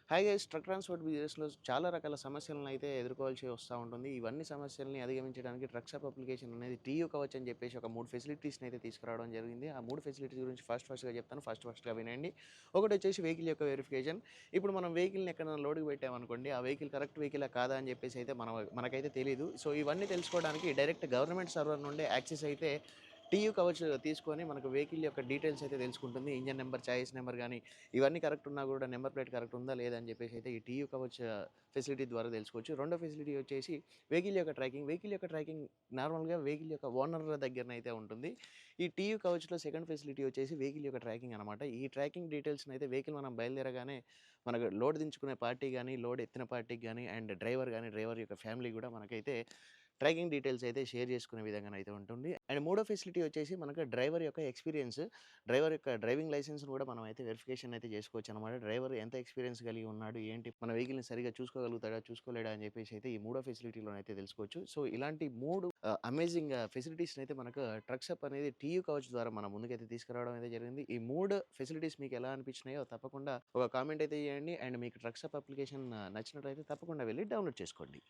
Hi guys, truck transport బిజినెస్‌లో చాలా రకాల సమస్యలను అయితే ఎదుర్కోవాల్సి వస్తా ఉంటుంది. ఇవన్నీ సమస్యల్ని అధిగమించడానికి ట్రక్‌షాప్ అప్లికేషన్ అనేది టీయూ కవచ్ అని చెప్పేసి ఒక 3 ఫెసిలిటీస్‌ని అయితే తీసుకురావడం జరిగింది. ఆ 3 ఫెసిలిటీస్ గురించి ఫస్ట్‌గా చెప్తాను. ఫస్ట్‌గా వినండి. ఒకటొచ్చేసి వెహికల్ యొక్క వెరిఫికేషన్. ఇప్పుడు మనం వెహికల్‌ని ఎక్కడైనా లోడ్‌కి పెట్టామనుకోండి, ఆ వెహికల్ కరెక్ట్ వెహికలా కాదా అని చెప్పేసి అయితే మనకైతే తెలీదు. సో, ఇవన్నీ తెలుసుకోవడానికి డైరెక్ట్ గవర్నమెంట్ సర్వర్ నుండే యాక్సెస్ అయితే టీయూ కవచ్ తీసుకొని మనకు వెహికల్ యొక్క డీటెయిల్స్ అయితే తెలుసుకుంటుంది. ఇంజిన్ నంబర్, చాసిస్ నంబర్ గాని ఇవన్నీ కరెక్ట్ ఉన్నా కూడా నెంబర్ ప్లేట్ కరెక్ట్ ఉందా లేదా అని చెప్పేసి అయితే ఈ టీయూ కవచ్ ఫెసిలిటీ ద్వారా తెలుసుకోవచ్చు. రెండో ఫెసిలిటీ వచ్చేసి వెహికల్ యొక్క ట్రాకింగ్ నార్మల్‌గా వెహికల్ యొక్క ఓనర్ దగ్గరనైతే ఉంటుంది. ఈ టీయూ కవచ్‌లో సెకండ్ ఫెసిలిటీ వచ్చేసి వెహికల్ యొక్క ట్రాకింగ్ అనమాట. ఈ ట్రాకింగ్ డీటెయిల్స్‌ని అయితే వెహికల్ మనం బయలుదేరగానే మనకు లోడ్ దించుకునే పార్టీ గాని, లోడ్ ఎత్తిన పార్టీకి గాని అండ్ డ్రైవర్ యొక్క ఫ్యామిలీ కూడా మనకైతే ట్రాకింగ్ డీటెయిల్స్ అయితే షేర్ చేసుకునే విధంగానైతే ఉంటుంది. అండ్ మూడో ఫెసిలిటీ వచ్చేసి మనకు డ్రైవర్ యొక్క ఎక్స్‌పీరియన్స్, డ్రైవర్ యొక్క డ్రైవింగ్ లైసెన్స్‌ని కూడా మనం అయితే వెరిఫికేషన్ అయితే చేసుకోవచ్చనమాట. డ్రైవర్ ఎంత ఎక్స్‌పీరియన్స్ కలిగి ఉన్నాడు, ఏంటి, మన వెహికల్‌ని సరిగ్గా చూసుకోగలుగుతాడా, చూసుకోలేడా అని చెప్పేసి అయితే ఈ మూడో ఫెసిలిటీలోనైతే తెలుసుకోవచ్చు. సో, ఇలాంటి 3 అమేజింగ్ ఫెసిలిటీస్‌ని అయితే మనకు ట్రక్‌షాప్ అనేది టీయూ కవచ్ ద్వారా మన ముందుకైతే తీసుకురావడం అయితే జరిగింది. ఈ 3 ఫెసిలిటీస్ మీకు ఎలా అనిపించినాయో తప్పకుండా ఒక కామెంట్ అయితే చేయండి. అండ్ మీకు ట్రక్‌షాప్ అప్లికేషన్ నచ్చినట్లయితే తప్పకుండా వెళ్లి డౌన్‌లోడ్ చేసుకోండి.